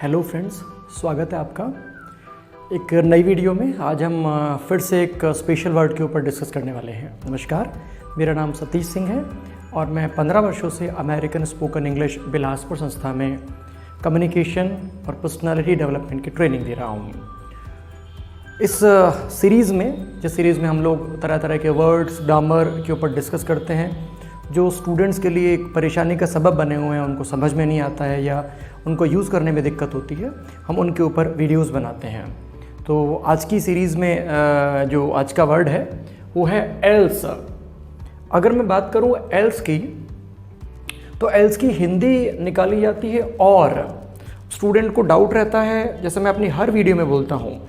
Hello friends, स्वागत है आपका एक नई वीडियो में। आज हम फिर से एक स्पेशल वर्ड के ऊपर डिस्कस करने वाले हैं। नमस्कार, मेरा नाम सतीश सिंह है और मैं 15 वर्षों से अमेरिकन स्पोकन इंग्लिश बिलासपुर संस्था में कम्युनिकेशन और पर्सनालिटी डेवलपमेंट की ट्रेनिंग दे रहा हूँ। इस सीरीज़ में जिस सीरीज़ में हम लोग तरह तरह के वर्ड्स ग्रामर के ऊपर डिस्कस करते हैं जो स्टूडेंट्स के लिए एक परेशानी का सबब बने हुए हैं, उनको समझ में नहीं आता है या उनको यूज़ करने में दिक्कत होती है, हम उनके ऊपर वीडियोस बनाते हैं। तो आज की सीरीज़ में जो आज का वर्ड है वो है एल्स। अगर मैं बात करूँ एल्स की, तो एल्स की हिंदी निकाली जाती है और। स्टूडेंट को डाउट रहता है, जैसे मैं अपनी हर वीडियो में बोलता हूँ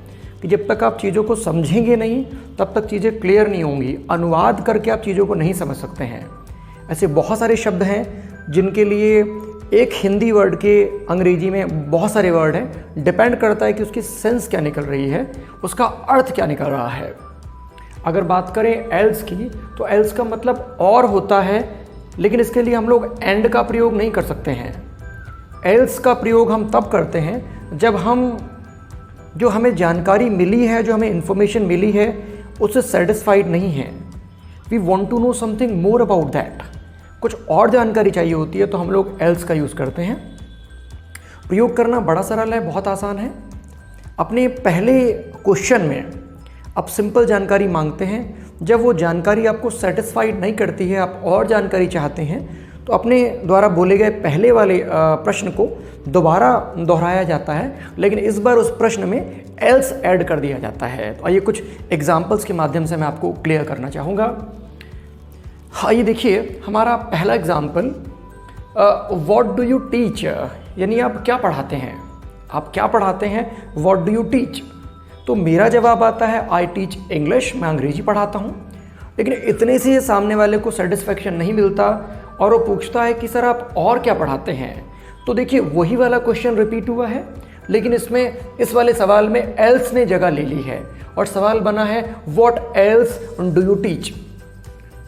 कि जब तक आप चीज़ों को समझेंगे नहीं तब तक चीज़ें क्लियर नहीं होंगी। अनुवाद करके आप चीज़ों को नहीं समझ सकते हैं। ऐसे बहुत सारे शब्द हैं जिनके लिए एक हिंदी वर्ड के अंग्रेजी में बहुत सारे वर्ड हैं। डिपेंड करता है कि उसकी सेंस क्या निकल रही है, उसका अर्थ क्या निकल रहा है। अगर बात करें एल्स की, तो एल्स का मतलब और होता है, लेकिन इसके लिए हम लोग एंड का प्रयोग नहीं कर सकते हैं। एल्स का प्रयोग हम तब करते हैं जब जो हमें जानकारी मिली है, जो हमें इंफॉर्मेशन मिली है, उससे सेटिस्फाइड नहीं है। We want to know something more about that. कुछ और जानकारी चाहिए होती है तो हम लोग एल्स का यूज़ करते हैं। प्रयोग करना बड़ा सरल है, बहुत आसान है। अपने पहले क्वेश्चन में आप सिंपल जानकारी मांगते हैं। जब वो जानकारी आपको सेटिस्फाइड नहीं करती है, आप और जानकारी चाहते हैं, तो अपने द्वारा बोले गए पहले वाले प्रश्न को दोबारा दोहराया जाता है, लेकिन इस बार उस प्रश्न में एल्स ऐड कर दिया जाता है। तो आइए कुछ एग्जाम्पल्स के माध्यम से मैं आपको क्लियर करना चाहूँगा। हाँ, ये देखिए हमारा पहला example, what do you teach, यानी आप क्या पढ़ाते हैं। आप क्या पढ़ाते हैं, व्हाट डू यू टीच। तो मेरा जवाब आता है आई टीच इंग्लिश, मैं अंग्रेजी पढ़ाता हूँ। लेकिन इतने से सामने वाले को सेटिस्फेक्शन नहीं मिलता और वो पूछता है कि सर आप और क्या पढ़ाते हैं। तो देखिए वही वाला क्वेश्चन रिपीट हुआ है, लेकिन इस वाले सवाल में एल्स ने जगह ले ली है और सवाल बना है what else do you teach.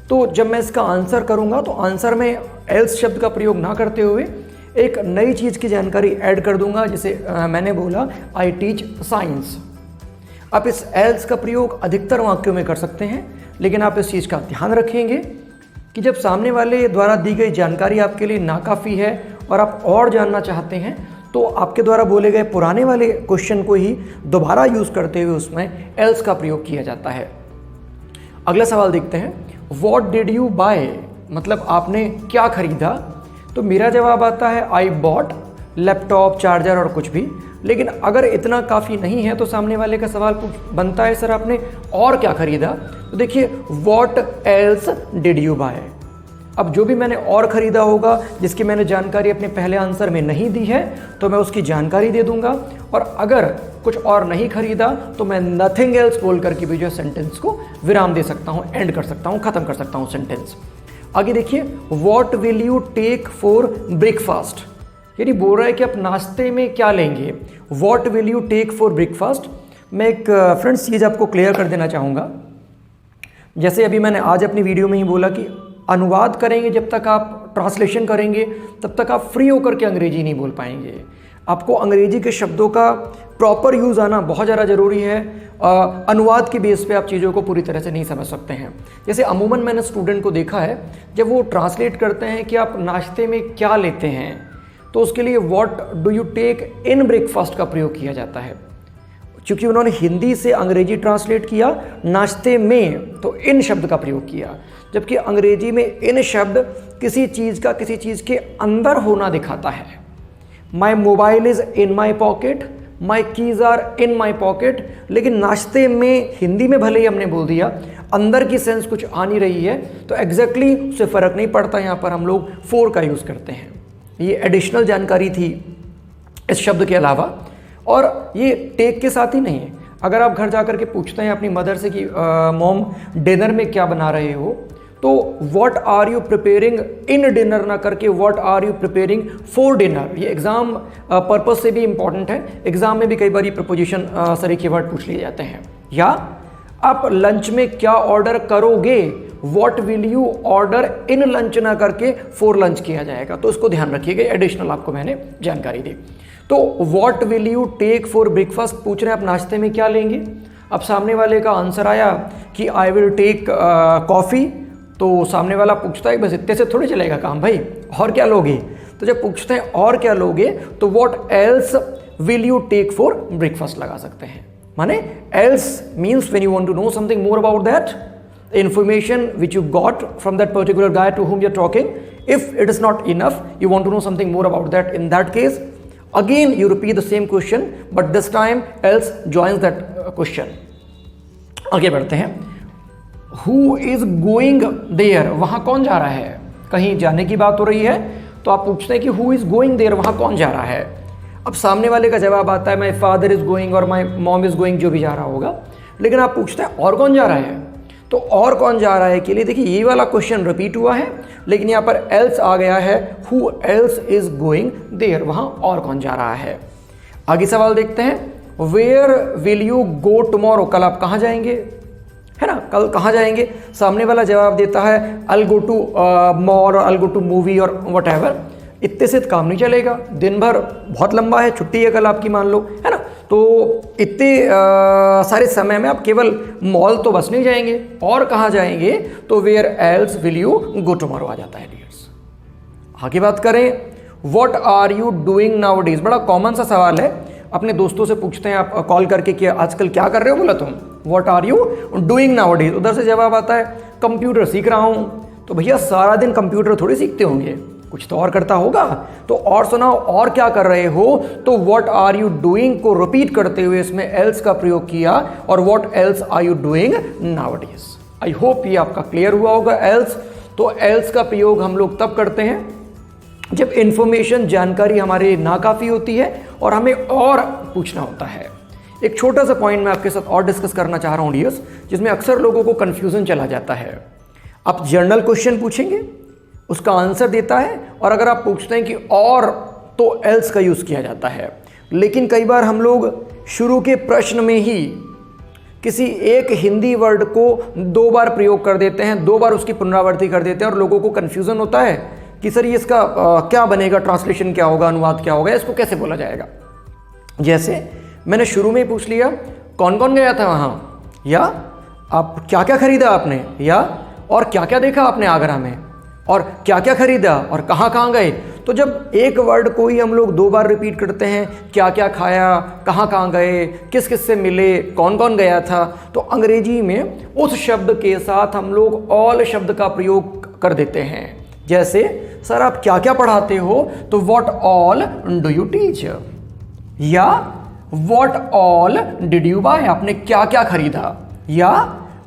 तो जब मैं इसका आंसर करूंगा तो आंसर में एल्स शब्द का प्रयोग ना करते हुए एक नई चीज़ की जानकारी ऐड कर दूंगा, जिसे मैंने बोला आई टीच साइंस। आप इस एल्स का प्रयोग अधिकतर वाक्यों में कर सकते हैं, लेकिन आप इस चीज़ का ध्यान रखेंगे कि जब सामने वाले द्वारा दी गई जानकारी आपके लिए नाकाफ़ी है और आप और जानना चाहते हैं, तो आपके द्वारा बोले गए पुराने वाले क्वेश्चन को ही दोबारा यूज़ करते हुए उसमें एल्स का प्रयोग किया जाता है। अगला सवाल देखते हैं, What did you buy, मतलब आपने क्या खरीदा। तो मेरा जवाब आता है आई बॉट, लैपटॉप, चार्जर और कुछ भी। लेकिन अगर इतना काफ़ी नहीं है तो सामने वाले का सवाल बनता है सर आपने और क्या खरीदा। तो देखिए What else did you buy। अब जो भी मैंने और ख़रीदा होगा, जिसकी मैंने जानकारी अपने पहले आंसर में नहीं दी है, तो मैं उसकी जानकारी दे दूंगा। और अगर कुछ और नहीं खरीदा तो मैं नथिंग एल्स बोल करके भी जो सेंटेंस को विराम दे सकता हूँ, एंड कर सकता हूँ, ख़त्म कर सकता हूँ सेंटेंस। आगे देखिए, what will you take for breakfast, यानी बोल रहा है कि आप नाश्ते में क्या लेंगे। What will you take for breakfast. मैं एक फ्रेंड्स चीज़ आपको क्लियर कर देना चाहूँगा। जैसे अभी मैंने आज अपनी वीडियो में ही बोला कि अनुवाद करेंगे, जब तक आप ट्रांसलेशन करेंगे तब तक आप फ्री होकर के अंग्रेजी नहीं बोल पाएंगे। आपको अंग्रेजी के शब्दों का प्रॉपर यूज़ आना बहुत ज़्यादा ज़रूरी है। अनुवाद के बेस पे आप चीज़ों को पूरी तरह से नहीं समझ सकते हैं। जैसे अमूमन मैंने स्टूडेंट को देखा है, जब वो ट्रांसलेट करते हैं कि आप नाश्ते में क्या लेते हैं, तो उसके लिए what do you take in breakfast का प्रयोग किया जाता है। क्योंकि उन्होंने हिंदी से अंग्रेजी ट्रांसलेट किया, नाश्ते में तो इन शब्द का प्रयोग किया, जबकि अंग्रेजी में इन शब्द किसी चीज़ का किसी चीज़ के अंदर होना दिखाता है। My mobile is in my pocket, my keys are in my pocket. लेकिन नाश्ते में हिंदी में भले ही हमने बोल दिया, अंदर की सेंस कुछ आ नहीं रही है, तो एग्जैक्टली उससे फ़र्क नहीं पड़ता। यहाँ पर हम लोग फोर का यूज़ करते हैं। ये एडिशनल जानकारी थी इस शब्द के अलावा। और ये टेक के साथ ही नहीं है। अगर आप घर जा कर के पूछते हैं अपनी मदर से कि मॉम डिनर में क्या बना रहे हो, तो what are you preparing in dinner ना करके what are you preparing for dinner. ये एग्जाम पर्पस से भी इंपॉर्टेंट है। एग्जाम में भी कई बार ये प्रपोजिशन सरीखे वर्ड पूछ लिए जाते हैं। या आप लंच में क्या ऑर्डर करोगे, what will you order in lunch ना करके फॉर लंच किया जाएगा, तो इसको ध्यान रखिएगा, एडिशनल आपको मैंने जानकारी दी। तो what will you take for breakfast पूछ रहे हैं आप नाश्ते में क्या लेंगे। अब सामने वाले का आंसर आया कि आई विल टेक कॉफ़ी, तो सामने वाला पूछता है बस इतने से थोड़ी चलेगा काम भाई, और क्या लोगे। तो जब पूछते हैं और क्या लोगे तो what else will you take for breakfast लगा सकते हैं। माने else means when you want to know something more about that information which you got from that particular guy to whom you're talking. If it is not enough, you want to know something more about that, in that case again you repeat the same question, but this time else joins that question. आगे बढ़ते हैं। Who is going there, वहाँ कौन जा रहा है। कहीं जाने की बात हो रही है तो आप पूछते हैं कि who is going there, वहाँ कौन जा रहा है। अब सामने वाले का जवाब आता है my father is going और my mom is going, जो भी जा रहा होगा, लेकिन आप पूछते हैं और कौन जा रहा है। तो और कौन जा रहा है के लिए देखिए ये वाला क्वेश्चन रिपीट हुआ है, लेकिन यहाँ पर एल्स आ गया है, who else is going there, वहाँ और कौन जा रहा है। आगे सवाल देखते हैं, where will you go tomorrow, कल आप कहाँ जाएंगे, है ना, कल कहाँ जाएंगे। सामने वाला जवाब देता है आई गो टू मॉल और आई गो टू मूवी और वट एवर। इतने से काम नहीं चलेगा, दिन भर बहुत लंबा है, छुट्टी है कल आपकी मान लो, है ना, तो इतने सारे समय में आप केवल मॉल तो बस नहीं जाएंगे, और कहाँ जाएंगे, तो where else will you go tomorrow आ जाता है डियर्स। आगे बात करें, what are you doing nowadays, बड़ा कॉमन सा सवाल है, अपने दोस्तों से पूछते हैं आप कॉल करके कि आजकल क्या कर रहे हो, बोला तुम what are you doing nowadays, उधर से जवाब आता है कंप्यूटर सीख रहा हूँ। तो भैया सारा दिन कंप्यूटर थोड़ी सीखते होंगे, कुछ तो और करता होगा, तो और सुनाओ और क्या कर रहे हो। तो व्हाट आर यू डूइंग को रिपीट करते हुए इसमें एल्स का प्रयोग किया, और what else are you doing nowadays. I hope ये आपका क्लियर हुआ होगा। एल्स, तो एल्स का प्रयोग हम लोग तब करते हैं जब इंफॉर्मेशन जानकारी हमारे नाकाफी होती है और हमें और पूछना होता है। एक छोटा सा पॉइंट मैं आपके साथ और डिस्कस करना चाह रहा हूँ डियर्स, जिसमें अक्सर लोगों को कंफ्यूजन चला जाता है। आप जनरल क्वेश्चन पूछेंगे, उसका आंसर देता है, और अगर आप पूछते हैं कि और, तो एल्स का यूज़ किया जाता है। लेकिन कई बार हम लोग शुरू के प्रश्न में ही किसी एक हिंदी वर्ड को 2 बार प्रयोग कर देते हैं, 2 बार उसकी पुनरावृत्ति कर देते हैं, और लोगों को कन्फ्यूज़न होता है कि सर ये इसका क्या बनेगा, ट्रांसलेशन क्या होगा, अनुवाद क्या होगा, इसको कैसे बोला जाएगा। जैसे मैंने शुरू में ही पूछ लिया कौन कौन गया था वहाँ, या आप क्या क्या खरीदा आपने, या और क्या क्या देखा आपने आगरा में, और क्या क्या खरीदा, और कहाँ कहाँ गए। तो जब एक वर्ड को ही हम लोग 2 बार रिपीट करते हैं, क्या क्या खाया, कहाँ कहाँ गए, किस किस से मिले, कौन कौन गया था, तो अंग्रेजी में उस शब्द के साथ हम लोग ऑल शब्द का प्रयोग कर देते हैं। जैसे सर आप क्या क्या पढ़ाते हो, तो what all do you teach, या what all did you buy, आपने क्या क्या खरीदा, या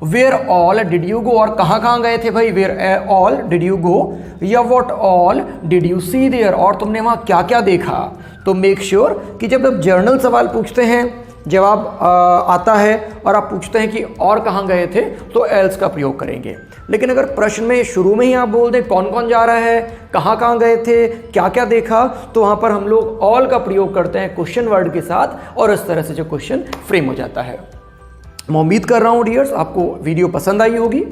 where all did you go, और कहाँ कहाँ गए थे भाई, where all did you go, या what all did you see there, और तुमने वहाँ क्या क्या देखा। तो मेक श्योर कि जब आप जर्नल सवाल पूछते हैं, जवाब आता है और आप पूछते हैं कि और कहाँ गए थे, तो एल्स का प्रयोग करेंगे। लेकिन अगर प्रश्न में शुरू में ही आप बोल दें कौन कौन जा रहा है, कहाँ कहाँ गए थे, क्या क्या देखा, तो वहाँ पर हम लोग ऑल का प्रयोग करते हैं क्वेश्चन वर्ड के साथ, और इस तरह से जो क्वेश्चन फ्रेम हो जाता है। मैं उम्मीद कर रहा हूँ डियर्स आपको वीडियो पसंद आई होगी।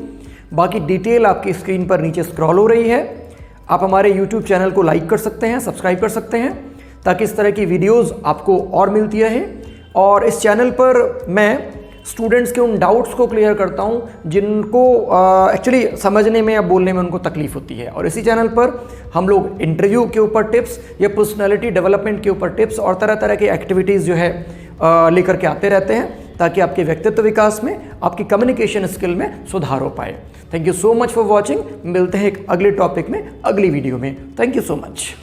बाकी डिटेल आपकी स्क्रीन पर नीचे स्क्रॉल हो रही है। आप हमारे यूट्यूब चैनल को लाइक कर सकते हैं, सब्सक्राइब कर सकते हैं, ताकि इस तरह की वीडियोस आपको और मिलती रहे। और इस चैनल पर मैं स्टूडेंट्स के उन डाउट्स को क्लियर करता हूं जिनको एक्चुअली समझने में या बोलने में उनको तकलीफ होती है। और इसी चैनल पर हम लोग इंटरव्यू के ऊपर टिप्स या पर्सनालिटी डेवलपमेंट के ऊपर टिप्स और तरह तरह की एक्टिविटीज़ जो है लेकर के आते रहते हैं, ताकि आपके व्यक्तित्व विकास में, आपकी कम्युनिकेशन स्किल में सुधार हो पाए। Thank you so much for watching. मिलते हैं एक अगले टॉपिक में, अगली वीडियो में। Thank you so much.